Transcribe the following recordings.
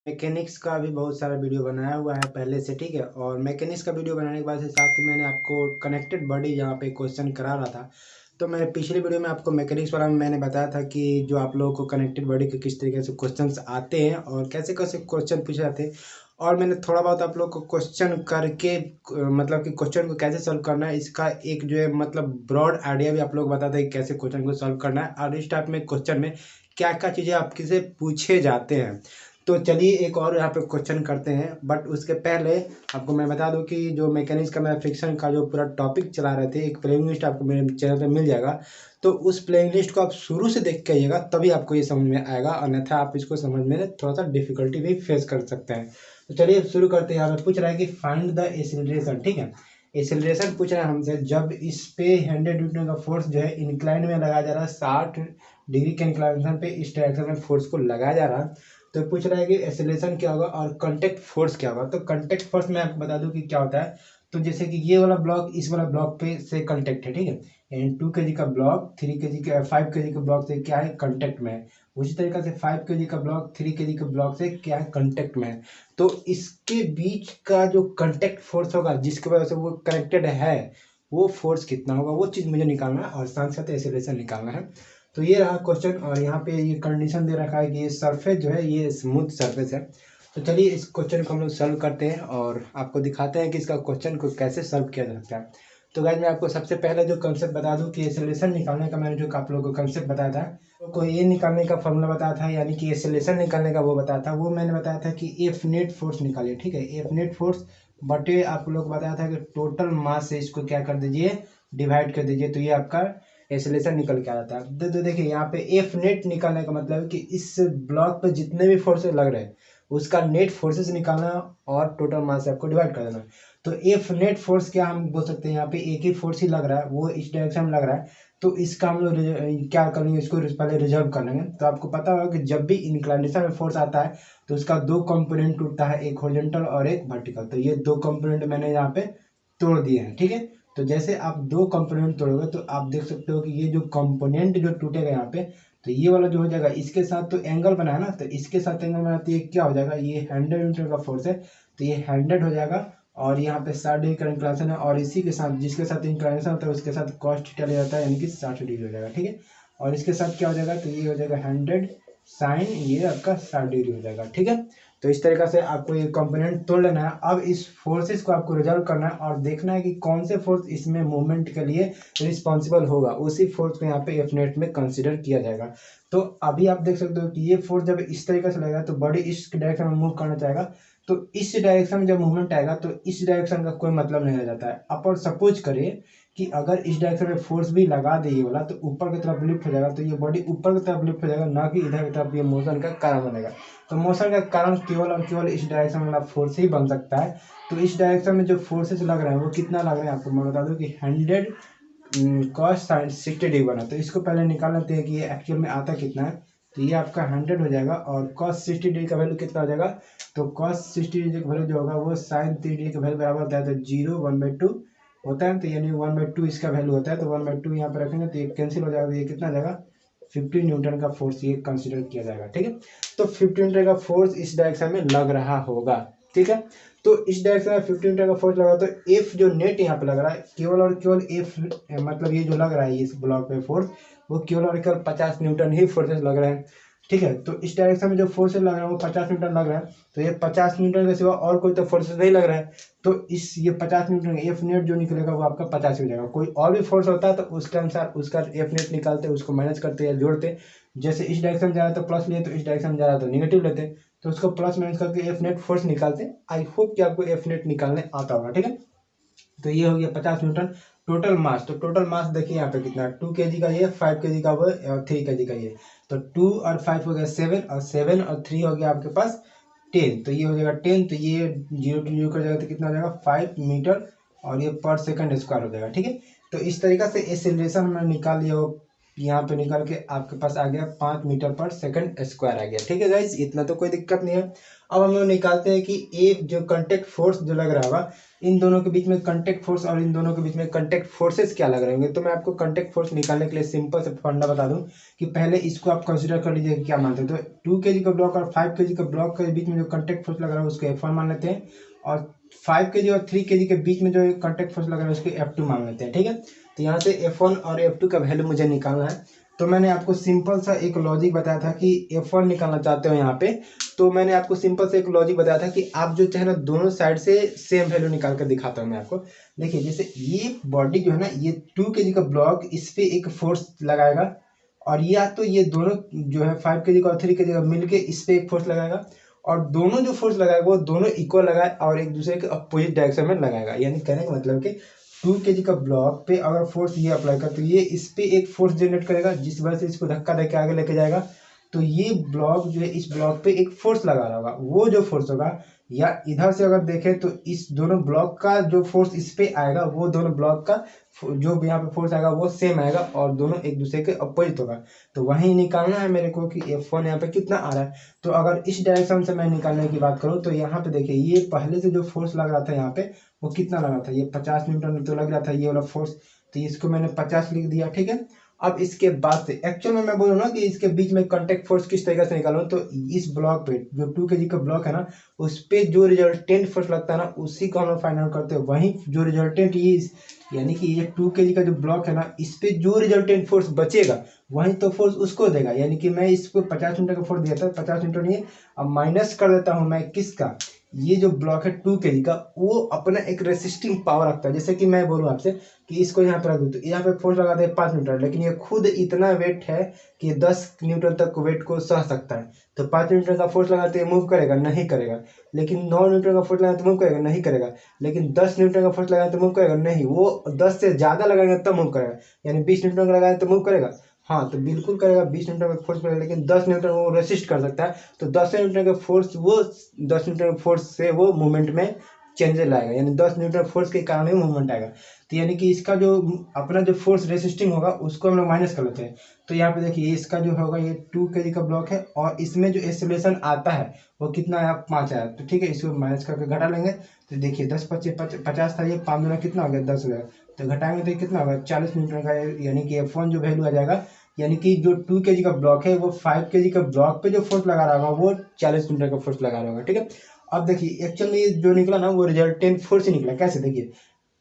Mechanics का भी बहुत सारा वीडियो बनाया हुआ है पहले से, ठीक है। और मैकेनिक्स का वीडियो बनाने के बाद से साथ ही मैंने आपको कनेक्टेड बॉडी यहाँ पे क्वेश्चन करा रहा था। तो मैंने पिछले वीडियो में आपको मैकेनिक्स वाला में मैंने बताया था कि जो आप लोगों को कनेक्टेड बॉडी के किस तरीके से क्वेश्चंस आते हैं और कैसे कैसे क्वेश्चन पूछे जाते हैं। और मैंने थोड़ा बहुत आप लोग को क्वेश्चन करके मतलब कि क्वेश्चन को कैसे सॉल्व करना है इसका एक जो है मतलब ब्रॉड आइडिया भी आप लोग बताते हैं कि कैसे क्वेश्चन को सॉल्व करना है और इस टाइप में क्वेश्चन में क्या क्या चीज़ें आपके से पूछे जाते हैं। तो चलिए एक और यहाँ पे क्वेश्चन करते हैं, बट उसके पहले आपको मैं बता दूं कि जो मैकेनिक्स का मैं फ्रिक्शन का जो पूरा टॉपिक चला रहे थे, एक प्लेइंग लिस्ट आपको मेरे चैनल पे मिल जाएगा। तो उस प्लेइंग लिस्ट को आप शुरू से देख के आइएगा, तभी आपको ये समझ में आएगा, अन्यथा आप इसको समझने में थोड़ा सा डिफिकल्टी भी फेस कर सकते हैं। तो चलिए शुरू करते हैं। यहाँ पे पूछ रहा है कि फाइंड द एसिलरेशन, ठीक है। एसिलरेशन पूछ रहा है हमसे जब इस पे 100 न्यूटन का फोर्स जो है इंक्लाइन में लगाया जा रहा है, 60 डिग्री के इंक्लाइनेशन पे इस डायरेक्शन में फोर्स को लगाया जा रहा है। तो पूछ रहा है कि एक्सेलरेशन क्या होगा और कांटेक्ट फोर्स क्या होगा। तो कांटेक्ट फोर्स मैं आपको बता दूं कि क्या होता है। तो जैसे कि ये वाला ब्लॉक इस वाला ब्लॉक पे से कांटेक्ट है, ठीक है। यानी 2 kg का ब्लॉक 3 kg के 5 kg के ब्लॉक से क्या है, कांटेक्ट में है। उसी तरीके से 5 kg का ब्लॉक 3 kg के ब्लॉक से क्या है, कांटेक्ट में है। तो इसके बीच का जो कांटेक्ट फोर्स होगा जिसकी वजह से वो कनेक्टेड है, वो फोर्स कितना होगा, वो चीज़ मुझे निकालना है और साथ साथ एक्सेलरेशन निकालना है। तो ये रहा क्वेश्चन और यहाँ पे ये कंडीशन दे रखा है कि ये सरफेस जो है ये स्मूथ सरफेस है। तो चलिए इस क्वेश्चन को हम लोग सॉल्व करते हैं और आपको दिखाते हैं कि इसका क्वेश्चन को कैसे सॉल्व किया जा सकता है। तो गाइस मैं आपको सबसे पहले जो कंसेप्ट बता दूं कि एक्सेलरेशन निकालने का मैंने जो आप लोगों को कंसेप्ट बताया था, तो ये निकालने का फॉर्मूला बताया था, यानी कि एक्सेलरेशन निकालने का वो बताया था। वो मैंने बताया था कि एफ नेट फोर्स निकालिए, ठीक है। एफ नेट फोर्स बटे आप लोग बताया था कि टोटल मास से इसको क्या कर दीजिए, डिवाइड कर दीजिए, तो ये आपका एक्सेलरेशन निकल के आता है। तो देखिए यहाँ पे एफ नेट निकालने का मतलब है कि इस ब्लॉक पे जितने भी फोर्सेस लग रहे हैं उसका नेट फोर्सेस निकालना और टोटल मास से आपको डिवाइड कर देना। तो एफ नेट फोर्स क्या हम बोल सकते हैं, यहाँ पे एक ही फोर्स ही लग रहा है, वो इस डायरेक्शन में लग रहा है। तो इसका हम लोग क्या करेंगे, इसको पहले रिजर्व कर लेंगे। तो आपको पता होगा कि जब भी इंक्लिनेशन में फोर्स आता है तो उसका दो कंपोनेंट टूटता है, एक हॉरिजॉन्टल और एक वर्टिकल। तो ये दो कंपोनेंट मैंने यहाँ पे तोड़ दिए हैं, ठीक है। तो जैसे आप दो कंपोनेंट तोड़ोगे तो आप देख सकते हो कि ये जो कंपोनेंट जो टूटेगा यहाँ पे, तो ये वाला जो हो जाएगा इसके साथ तो एंगल बना है ना, तो इसके साथ एंगल बना, तो ये क्या हो जाएगा, ये 100 न्यूटन का फोर्स है तो ये 100 हो जाएगा। और यहाँ पे 60 डिग्री का इंक्लिनेशन है और इसी के साथ जिसके साथ इंक्लिनेशन होता है उसके साथ कॉस थीटा ले जाता है, यानी कि 60 डिग्री हो जाएगा, ठीक है। और इसके साथ क्या हो जाएगा, तो ये हो जाएगा 100 साइन ये आपका 60 डिग्री हो जाएगा, ठीक है। तो इस तरीके से आपको ये कंपोनेंट तोड़ लेना है। अब इस फोर्सेस को आपको रिजल्व करना है और देखना है कि कौन से फोर्स इसमें मूवमेंट के लिए रिस्पॉन्सिबल होगा, उसी फोर्स को यहाँ पे एफ नेट में कंसिडर किया जाएगा। तो अभी आप देख सकते हो कि ये फोर्स जब इस तरीके से लगेगा तो बॉडी इस डायरेक्शन में मूव करना चाहेगा, तो इस डायरेक्शन में जब मूवमेंट आएगा तो इस डायरेक्शन का कोई मतलब नहीं रह जाता है। अब सपोज करिए कि अगर इस डायरेक्शन में फोर्स भी लगा दे ये वाला, तो ऊपर की तरफ लिफ्ट हो जाएगा, तो ये बॉडी ऊपर की तरफ लिफ्ट हो जाएगा, ना कि इधर की तरफ ये मोशन का कारण बनेगा। तो मोशन का कारण केवल और केवल इस डायरेक्शन वाला फोर्स ही बन सकता है। तो इस डायरेक्शन में जो फोर्सेस लग रहे हैं वो कितना लग रहे हैं आपको मैं बता दूं कि 100 कॉस साइन 60 डिग्री बना। तो इसको पहले निकाल लेते हैं कि ये एक्चुअल में आता कितना है। तो ये आपका 100 हो जाएगा और कॉस 60 डिग्री का वैल्यू कितना हो जाएगा, तो कॉस 60 डिग्री का वैल्यू जो होगा वो साइन 3 डिग्री का वैल्यू बराबर होता है, तो 0 1/2 होता है। तो यानी 1/2 इसका वैल्यू होता है, तो 1/2 यहाँ पर रखेंगे तो ये कैंसिल हो जाएगा, ये कितना जाएगा 50 न्यूटन का फोर्स ये कंसिडर किया जाएगा, ठीक है। तो 50 न्यूटन का फोर्स इस डायरेक्शन में लग रहा होगा, ठीक है। तो इस डायरेक्शन में 50 न्यूटन का फोर्स लगा, तो एफ जो नेट यहाँ पे लग रहा है केवल और केवल एफ मतलब ये जो लग रहा है इस ब्लॉक पे फोर्स, वो केवल और केवल 50 न्यूटन ही फोर्सेस लग रहे हैं, ठीक है। तो इस डायरेक्शन में जो फोर्सेस लग रहा है वो 50 न्यूटन लग रहा है। तो ये 50 न्यूटन के सिवा और कोई तो फोर्सेस नहीं लग रहा है। तो इस ये 50 न्यूटन एफ नेट जो निकलेगा वो आपका 50 हो जाएगा। कोई और भी फोर्स होता है तो उसके अनुसार उसका एफ नेट निकालते, उसको माइनस करते या जोड़ते। जैसे इस डायरेक्शन में जा रहा है तो प्लस लिए, तो इस डायरेक्शन में जा रहा है तो निगेटिव लेते, तो उसको प्लस माइनस करके एफ नेट फोर्स निकालते। आई होप कि आपको एफ नेट निकालने आता होगा, ठीक है। तो ये हो गया 50 न्यूटन टोटल मास। तो टोटल मास देखिए यहाँ पे कितना है, 2 kg का ये, 5 kg का वो और 3 kg का ये। तो 2 और 5 हो गया 7 और 7 और 3 हो गया आपके पास 10। तो ये हो जाएगा 10, तो ये 0 to 0 कर जाएगा तो कितना हो जाएगा 5 मीटर और ये पर सेकंड स्क्वायर हो जाएगा, ठीक है। तो इस तरीके से एक्सेलरेशन हमने निकाल लिया यहाँ पे निकल के आपके पास आ गया 5 मीटर पर सेकंड स्क्वायर आ गया। ठीक है गाइज, इतना तो कोई दिक्कत नहीं है। अब हम लोग निकालते हैं कि एक जो कंटेक्ट फोर्स जो लग रहा होगा, इन दोनों के बीच में कंटेक्ट फोर्स और इन दोनों के बीच में कंटेक्ट फोर्सेस क्या लग रहे होंगे। तो मैं आपको कंटेक्ट फोर्स निकालने के लिए सिंपल से फंडा बता दूं कि पहले इसको आप कंसिडर कर लीजिए क्या मानते हैं। तो 2 kg का ब्लॉक और 5 kg का ब्लॉक के बीच में जो कंटेक्ट फोर्स लग रहा है उसको F1 मान लेते हैं, और 5 kg और 3 kg के बीच में जो कंटेक्ट फोर्स लग रहा है उसको F2 मान लेते हैं। ठीक है, तो यहाँ से F1 और F2 का वैल्यू मुझे निकालना है। तो मैंने आपको सिंपल सा एक लॉजिक बताया था कि F1 निकालना चाहते हो यहाँ पे, तो मैंने आपको सिंपल से एक लॉजिक बताया था कि आप जो चाहे ना दोनों साइड से सेम वैल्यू निकाल कर दिखाता हूँ मैं आपको। देखिए जैसे ये बॉडी जो है ना, ये 2 kg का ब्लॉक इस पे एक फोर्स लगाएगा, और या तो ये दोनों जो है 5 kg का और 3 kg का मिलके इस पे एक फोर्स लगाएगा, और दोनों जो फोर्स लगाएगा वो दोनों इक्वल लगाए और एक दूसरे के अपोजिट डायरेक्शन में लगाएगा। यानी कहने का मतलब कि 2 kg का ब्लॉक पे अगर फोर्स ये अप्लाई कर, तो ये इस पे एक फोर्स जनरेट करेगा जिस वजह से इसको धक्का देके आगे लेके जाएगा। तो ये ब्लॉक जो है इस ब्लॉक पे एक फोर्स लगा रहा होगा, वो जो फोर्स होगा, या इधर से अगर देखें तो इस दोनों ब्लॉक का जो फोर्स इस पे आएगा वो दोनों ब्लॉक का जो यहाँ पे फोर्स आएगा वो सेम आएगा, और दोनों एक दूसरे के अपोजिट होगा। तो वही निकालना है मेरे को कि F1 यहाँ पे कितना आ रहा है। तो अगर इस डायरेक्शन से मैं निकालने की बात करूँ तो यहाँ पे देखिए ये पहले से जो फोर्स लग रहा था यहाँ पे वो कितना लगा था, ये 50 न्यूटन तो लग रहा था ये वाला फोर्स, तो इसको मैंने 50 लिख दिया। ठीक है, अब इसके बाद से एक्चुअल में मैं बोलूँ ना कि इसके बीच में कांटेक्ट फोर्स किस तरीके से निकालूं, तो इस ब्लॉक पे जो 2 kg का ब्लॉक है ना, उस पे जो रिजल्टेंट फोर्स लगता है ना उसी को हम लोग फाइंड आउट करते हैं। वहीं जो रिजल्टेंट ये यानी कि ये 2 kg का जो ब्लॉक है ना, इस पे जो रिजल्टेंट फोर्स बचेगा वहीं तो फोर्स उसको देगा। यानी कि मैं इसको 50 न्यूटन का फोर्स दिया था, 50 न्यूटन ये, अब माइनस कर देता हूँ मैं किसका, ये जो ब्लॉक है 2 kg का, वो अपना एक रेसिस्टिंग पावर रखता है। जैसे कि मैं बोलूँ आपसे कि इसको यहाँ पे रख दूँ, तो यहाँ पे फोर्स लगा दे 5 न्यूटन, लेकिन ये खुद इतना वेट है कि 10 न्यूटन तक वेट को सह सकता है। तो 5 न्यूटन का फोर्स लगाते हैं मूव करेगा नहीं करेगा, लेकिन 9 न्यूटन का फोर्स लगाते मूव करेगा नहीं करेगा, लेकिन 10 न्यूटन का फोर्स लगाते मूव करेगा नहीं, वो 10 से ज़्यादा लगाएंगे तब मूव करेगा। यानी 20 न्यूटन का लगाए तो मूव करेगा, हाँ तो बिल्कुल करेगा, 20 न्यूटन का फोर्स करेगा, लेकिन 10 न्यूटन वो रेसिस्ट कर सकता है। तो 10 न्यूटन का फोर्स, वो 10 न्यूटन के फोर्स से वो मूवमेंट में चेंजेस लाएगा, यानी 10 न्यूटन फोर्स के कारण ही मूवमेंट आएगा। तो यानी कि इसका जो अपना जो फोर्स रेसिस्टिंग होगा उसको हम लोग माइनस कर लेते हैं। तो यहाँ पे देखिए इसका जो होगा ये 2 kg का ब्लॉक है, और इसमें जो एक्सेलरेशन आता है वो कितना है, 5 आया। तो ठीक है, इसको माइनस करके घटा लेंगे। तो देखिए 10 25 50 था, ये 5 गुना कितना हो गया, 10 हो गया। तो घटाएंगे तो कितना होगा, 40 न्यूटन का, यानी कि F1 जो वैल्यू आ जाएगा, यानी कि जो 2 kg का ब्लॉक है वो 5 kg का ब्लॉक पे जो फोर्स लगा रहा होगा वो 40 न्यूटन का फोर्स लगा रहा होगा। ठीक है, अब देखिए एक्चुअल में जो निकला ना वो रिजल्टेंट फोर्स ही निकला। कैसे, देखिए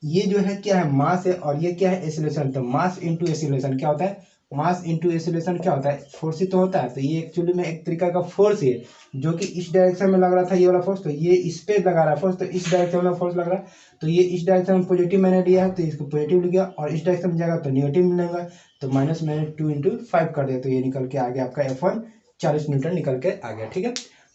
ये जो है क्या है, मास है, और ये क्या है, एक्सीलरेशन। तो मास इंटू एक्सीलरेशन क्या होता है, मास इंटू एक्सीलरेशन क्या होता है, फोर्स ही तो होता है। तो ये एक्चुअली में एक तरीका का फोर्स ही है, जो कि इस डायरेक्शन में लग रहा था ये वाला फोर्स, तो ये इस पे लगा रहा है फोर्स, तो इस डायरेक्शन में फोर्स लग रहा है। तो ये इस डायरेक्शन में पॉजिटिव मैंने लिया है तो इसको पॉजिटिव लिखा, और इस डायरेक्शन में जाएगा तो नेगेटिव मिलेगा। तो माइनस मैंने 2 × 5 कर दिया, तो ये निकल के आ गया आपका F1 40 न्यूटन निकल के आ गया। ठीक है,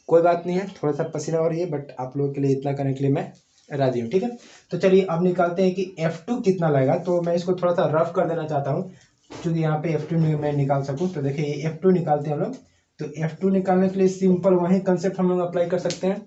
कोई बात नहीं है, थोड़ा सा पसीना और ये, बट आप लोगों के लिए इतना करने के लिए मैं राजी हूँ। ठीक है, तो चलिए अब निकालते हैं कि F2 कितना लगेगा। तो मैं इसको थोड़ा सा रफ कर देना चाहता हूँ क्योंकि यहाँ पे F2 मैं निकाल सकूँ। तो देखिए ये F2 निकालते हैं हम लोग। तो F2 निकालने के लिए सिंपल वही कंसेप्ट हम लोग अप्लाई कर सकते हैं।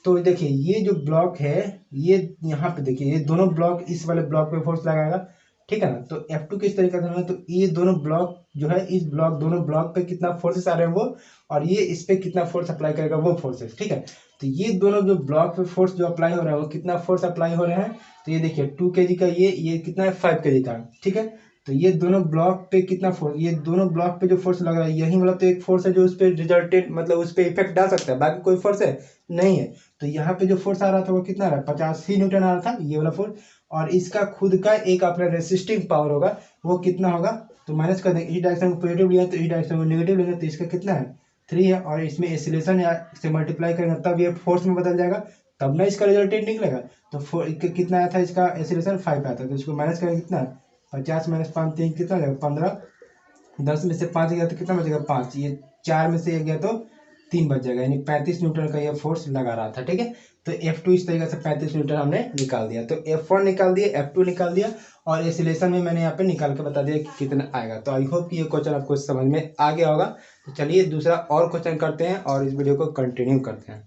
तो देखिए ये जो ब्लॉक है, ये यहाँ पे देखिए ये दोनों ब्लॉक इस वाले ब्लॉक पे फोर्स लगाएगा। ठीक है ना, तो F2 किस तरीके से होगा, तो ये दोनों ब्लॉक जो है, इस ब्लॉक दोनों ब्लॉक पे कितना फोर्सेस आ रहे हैं वो, और ये इस पे कितना फोर्स अप्लाई करेगा वो फोर्सेस। ठीक है, तो ये दोनों जो ब्लॉक पे फोर्स जो अप्लाई हो रहा है वो कितना फोर्स अप्लाई हो रहे हैं, तो ये देखिए 2 kg का ये कितना है, 5 kg का। ठीक है, तो ये दोनों ब्लॉक पे कितना फोर्स, ये दोनों ब्लॉक पे जो फोर्स लग रहा है यही वाला तो एक फोर्स है जो उस पर रिजल्टेंट मतलब उस पर इफेक्ट डाल सकता है, बाकी कोई फोर्स है नहीं है। तो यहाँ पे जो फोर्स आ रहा था वो कितना आ रहा है, 50 ही न्यूटन आ रहा था ये वाला फोर्स, और इसका खुद का एक अपना रेसिस्टिंग पावर होगा, वो कितना होगा, तो माइनस कर देंगे। इस डायरेक्शन को पॉजिटिव लिया तो इस डायरेक्शन को नेगेटिव लेंगे, तो इसका कितना है 3 है, और इसमें एक्सीलरेशन से मल्टीप्लाई करेंगे तब ये फोर्स में बदल जाएगा, तब ना इसका रिजल्टेंट निकलेगा। तो कितना आया था इसका एक्सीलरेशन 5 आया था, तो इसको माइनस करेंगे कितना, 50 - 5 3 कितना हो जाएगा 15, 10 में से 5 गया तो कितना बचेगा 5, ये 4 में से 1 गया तो 3 बच जाएगा, यानी 35 न्यूटन का ये फोर्स लगा रहा था। ठीक है, तो F2 इस तरीके से 35 न्यूटन हमने निकाल दिया। तो F1 निकाल दिया, F2 निकाल दिया, और एक्सीलरेशन में मैंने यहाँ पे निकाल के बता दिया कि कितना आएगा। तो आई होप कि ये क्वेश्चन आपको समझ में आ गया होगा। तो चलिए दूसरा और क्वेश्चन करते हैं और इस वीडियो को कंटिन्यू करते हैं।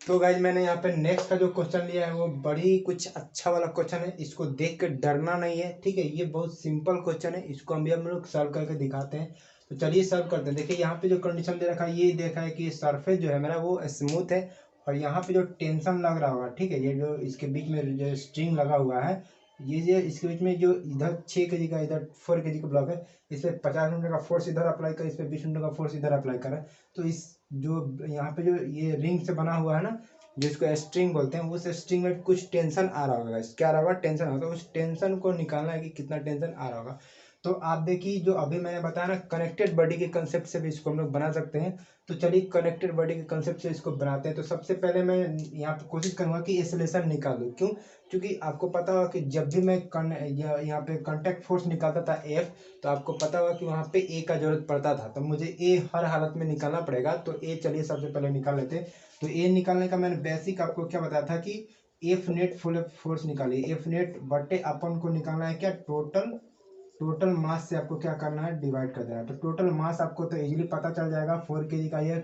तो गाइज मैंने यहाँ पे नेक्स्ट का जो क्वेश्चन लिया है वो बड़ी कुछ अच्छा वाला क्वेश्चन है। इसको देख के डरना नहीं है, ठीक है। ये बहुत सिंपल क्वेश्चन है, इसको हम लोग सॉल्व करके दिखाते हैं। तो चलिए सॉल्व करते हैं। देखिए यहाँ पे जो कंडीशन दे रखा है, ये देखा है कि सरफेस जो है मेरा वो स्मूथ है, और यहाँ पे जो टेंशन लग रहा होगा, ठीक है, ये जो इसके बीच में जो स्ट्रिंग लगा हुआ है, ये जो इसके बीच में जो इधर 6 kg का, इधर 4 kg का ब्लॉक है, इस पर 50 न्यूटन का फोर्स इधर अप्लाई कर, इस पर 20 न्यूटन का फोर्स इधर अप्लाई कर। तो इस जो यहाँ पे जो ये रिंग से बना हुआ है ना, जिसको स्ट्रिंग बोलते हैं, उस स्ट्रिंग में कुछ टेंशन आ रहा होगा। क्या आ रहा होगा? टेंशन आ रहा होगा। उस टेंशन को निकालना है कि कितना टेंशन आ रहा होगा। तो आप देखिए जो अभी मैंने बताया ना, कनेक्टेड बॉडी के कंसेप्ट से भी इसको हम लोग बना सकते हैं। तो चलिए कनेक्टेड बॉडी के कंसेप्ट से इसको बनाते हैं। तो सबसे पहले मैं यहाँ पे कोशिश करूंगा कि एक्सेलरेशन निकाल दूँ। क्यों? क्योंकि आपको पता होगा कि जब भी मैं यहाँ पे कांटेक्ट फोर्स निकालता था एफ, तो आपको पता होगा कि वहाँ पे ए का जरूरत पड़ता था, तो मुझे ए हर हालत में निकालना पड़ेगा। तो ए चलिए सबसे पहले निकाल लेते हैं। तो ए निकालने का मैंने बेसिक आपको क्या बताया था कि एफ नेट फुल फोर्स निकालिए। एफ नेट बटे अपन को निकालना है क्या? टोटल मास से आपको क्या करना है? डिवाइड कर देना है। तो टोटल मास आपको तो इजीली पता चल जाएगा, 4 kg का ये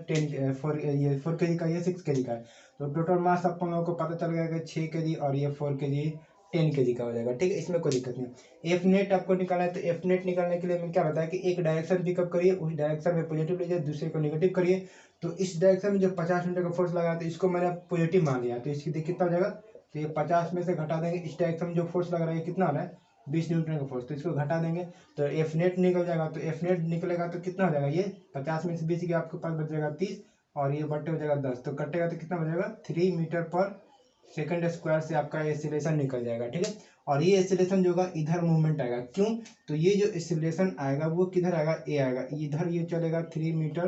4 kg का ये 6 kg का है। तो टोटल मास अपन लोगों को पता चल गया कि 6 kg, और ये 4 kg 10 kg का हो जाएगा, ठीक है। इसमें कोई दिक्कत नहीं। एफ नेट आपको निकालना है। तो एफ नेट निकालने के लिए मैं क्या बताया कि एक डायरेक्शन पिकअप करिए, उस डायरेक्शन में पॉजिटिव लीजिए, दूसरे को नेगेटिव करिए। तो इस डायरेक्शन में जो 50 न्यूटन का फोर्स लगा, तो इसको मैंने पॉजिटिव मान लिया। तो इसकी देखिए कितना हो जाएगा? तो ये 50 में से घटा देंगे, इस डायरेक्शन में जो फोर्स लग रहा है कितना आ रहा है? 20 न्यूटन का फोर्स। तो इसको घटा देंगे तो एफ नेट निकल जाएगा। तो एफ नेट निकलेगा तो कितना हो जाएगा? ये 50 में से 20 के आपके पास बच जाएगा 30, और ये बटे हो जाएगा 10। तो कटेगा तो कितना बचेगा? 3 मीटर पर सेकंड स्क्वायर से आपका एक्सीलरेशन निकल जाएगा, ठीक है। और ये एक्सीलरेशन जो होगा इधर मूवमेंट आएगा। क्यों? तो ये जो एक्सीलरेशन आएगा वो किधर आएगा? ए आएगा। इधर ये चलेगा 3 मीटर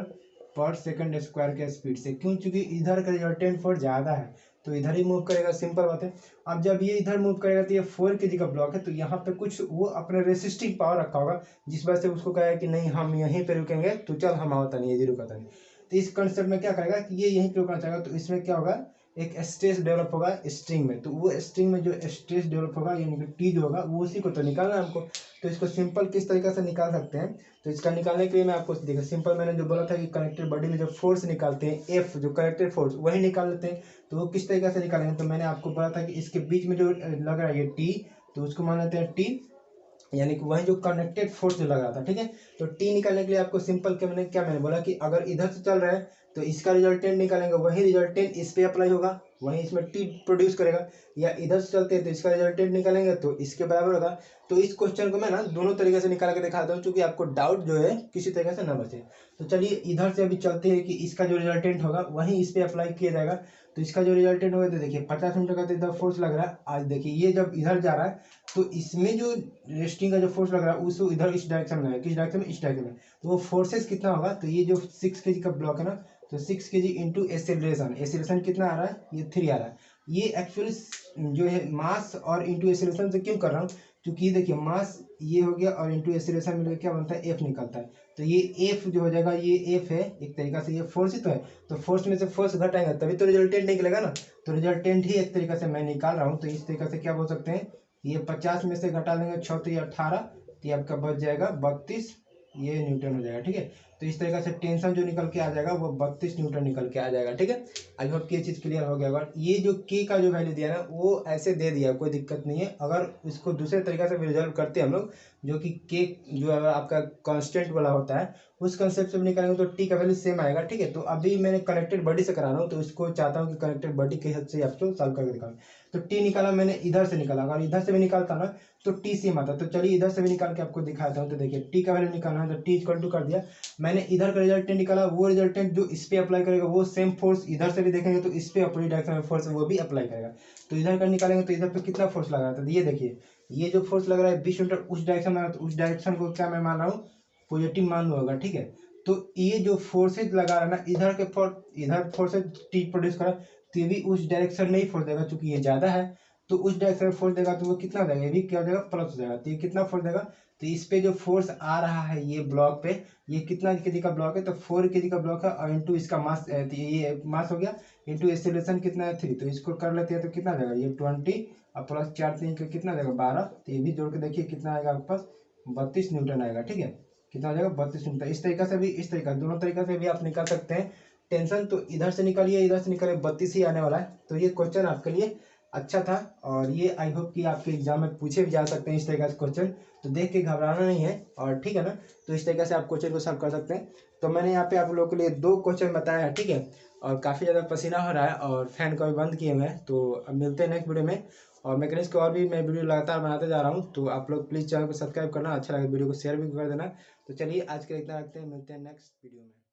पर सेकंड स्क्वायर के स्पीड से। क्यों? क्योंकि इधर का रिजल्टेंट फोर्स ज़्यादा है, तो इधर ही मूव करेगा, सिंपल बात है। अब जब ये इधर मूव करेगा तो ये 4 kg का ब्लॉक है, तो यहाँ पे कुछ वो अपने रेसिस्टिंग पावर रखा होगा, जिस वजह से उसको कहा है कि नहीं हम यहीं पे रुकेंगे, तो चल हम आवता नहीं, ये रुका नहीं। तो इस कंसेप्ट में क्या करेगा कि ये यहीं पे रुकना चाहेगा। तो इसमें क्या होगा? एक स्ट्रेस डेवलप होगा स्ट्रिंग में। तो वो स्ट्रिंग में जो स्ट्रेस डेवलप होगा, यानी कि टी जो होगा, वो उसी को तो निकालना है हमको। तो इसको सिंपल किस तरीके से निकाल सकते हैं? तो इसका निकालने के लिए मैं आपको देखा, सिंपल मैंने जो बोला था कि कनेक्टेड बॉडी में जो फोर्स निकालते हैं एफ, जो कनेक्टेड फोर्स, वही निकाल लेते हैं। तो वो किस तरीके से निकालेंगे? तो मैंने आपको बोला था कि इसके बीच में जो लग रहा है ये टी, तो उसको मान लेते हैं टी, यानी कि वही जो कनेक्टेड फोर्स जो लग रहा था, ठीक है। तो टी निकालने के लिए आपको सिंपल मैंने बोला कि अगर इधर से चल रहा है तो इसका रिजल्टेंट निकालेंगे, वही रिजल्टेंट इस पे अप्लाई होगा, वहीं इसमें टी प्रोड्यूस करेगा। या इधर से चलते हैं तो इसका रिजल्टेंट निकालेंगे तो इसके बराबर होगा। तो इस क्वेश्चन को मैं ना दोनों तरीके से निकाल के दिखाता हूँ, क्योंकि आपको डाउट जो है किसी तरीके से ना बचे। तो चलिए इधर से अभी चलते हैं कि इसका जो रिजल्टेंट होगा वही इस पे अप्लाई किया जाएगा। तो इसका जो रिजल्टेंट होगा, तो देखिए 50 मीटर का तो इधर फोर्स लग रहा है। आज देखिए ये जब इधर जा रहा है तो इसमें जो रेस्टिंग का जो फोर्स लग रहा है उसको इधर इस डायरेक्शन में, किस डायरेक्शन में? इस डायरेक्शन में। तो वो फोर्सेस कितना होगा? तो ये जो 6 kg का ब्लॉक है ना, तो 6 kg इंटू एक्सेलरेशन, एक्सेलरेशन कितना आ रहा है? ये 3 आ रहा है। ये एक्चुअली जो है मास और इंटू एक्सेलरेशन से क्यों कर रहा हूँ? क्योंकि देखिए मास ये हो गया और इंटू एक्सेलरेशन मिलकर क्या बनता है? एफ निकलता है। तो ये एफ जो हो जाएगा, ये एफ है एक तरीका से, ये फोर्स ही तो है। तो फोर्स में से फोर्स घटाएंगे तभी तो रिजल्टेंट निकलेगा ना। तो रिजल्टेंट ही एक तरीका से मैं निकाल रहा हूँ। तो इस तरीके से क्या बोल सकते हैं? ये 50 में से घटा देंगे 6 तो ये 18, तो ये आपका बच जाएगा 32, ये न्यूटन हो जाएगा, ठीक है। तो इस तरीके से टेंशन जो निकल के आ जाएगा वो 32 न्यूटन निकल के आ जाएगा, ठीक है। आई होप कि ये चीज़ क्लियर हो गया होगा। ये जो के का जो वैल्यू दिया ना, वो ऐसे दे दिया, कोई दिक्कत नहीं है। अगर इसको दूसरे तरीके से रिजल्व करते हैं हम लोग, जो कि के जो है आपका कांस्टेंट वाला होता है, उस कंसेप्ट से निकालेंगे तो टी का वैल्यू सेम आएगा, ठीक है। तो अभी मैंने कनेक्टेड बॉडी से करा रहा हूँ, तो इसको चाहता हूँ कि कनेक्टेड बॉडी के हिसाब से आपको सॉल्व करके दिखाऊँ। तो टी निकाला मैंने, इधर से निकाला, अगर इधर से भी निकालता ना तो टी सेम आता। तो चलिए इधर से भी निकाल के आपको दिखाता हूँ। तो देखिए टी का वैल्यू निकालना है, तो टी इक्वल टू कर दिया मैंने। इधर का रिजल्टेंट निकाला, वो रिजल्टेंट जो इस पे अप्लाई करेगा वो सेम फोर्स इधर से भी देखेंगे तो इस पे अपनी डायरेक्शन में फोर्स वो भी अप्लाई करेगा। तो इधर का निकालेंगे तो इधर पे कितना फोर्स लग रहा था? तो ये देखिए ये जो फोर्स लग रहा है 20 मीटर उस डायरेक्शन में, तो उस डायरेक्शन को क्या मैं मान रहा हूँ? पॉजिटिव मान लो होगा, ठीक है। तो ये जो फोर्सेज लगा रहा है ना, इधर के इधर फोर्सेज टी प्रोड्यूस करा, तो ये भी उस डायरेक्शन में ही फोर्स देगा, चूंकि ये ज्यादा है तो उस डायरेक्शन में फोर्स देगा, तो वो कितना हो जाएगा? ये भी क्या हो जाएगा? प्लस हो जाएगा। तो ये कितना फोर्स देगा? तो इस पे जो फोर्स आ रहा है ये ब्लॉक पे, ये कितना केजी का ब्लॉक है? तो 4 kg का ब्लॉक है, और इंटू इसका मास, ये मास हो गया, इंटू एक्सेलरेशन कितना है? 3। तो इसको कर लेते हैं तो कितना आ जाएगा? ये 20 और प्लस 4 3 का कितना आ जाएगा? 12। तो ये भी जोड़ के देखिए कितना आएगा आपके पास? 32 न्यूटन आएगा, ठीक है। कितना आ जाएगा? 32 न्यूटन। इस तरीके से भी, इस तरीका दोनों तरीका से भी आप निकाल सकते हैं। टेंशन तो इधर से निकलिए इधर से निकलिए 32 ही आने वाला है। तो ये क्वेश्चन आपके लिए अच्छा था और ये आई होप कि आपके एग्जाम में पूछे भी जा सकते हैं इस तरीके से क्वेश्चन। तो देख के घबराना नहीं है और ठीक है ना। तो इस तरीके से आप क्वेश्चन को सॉल्व कर सकते हैं। तो मैंने यहाँ पे आप लोगों के लिए 2 क्वेश्चन बताया है, ठीक है। और काफ़ी ज़्यादा पसीना हो रहा है और फैन को भी बंद किए हुए हैं। तो अब मिलते हैं नेक्स्ट वीडियो में। और मैकेनिक्स के और भी मैं वीडियो लगातार बनाते जा रहा हूँ। तो आप लोग प्लीज़ चैनल को सब्सक्राइब करना, अच्छा लगे वीडियो को शेयर भी कर देना। तो चलिए आज के लिए इतना रखते हैं, मिलते हैं नेक्स्ट वीडियो में।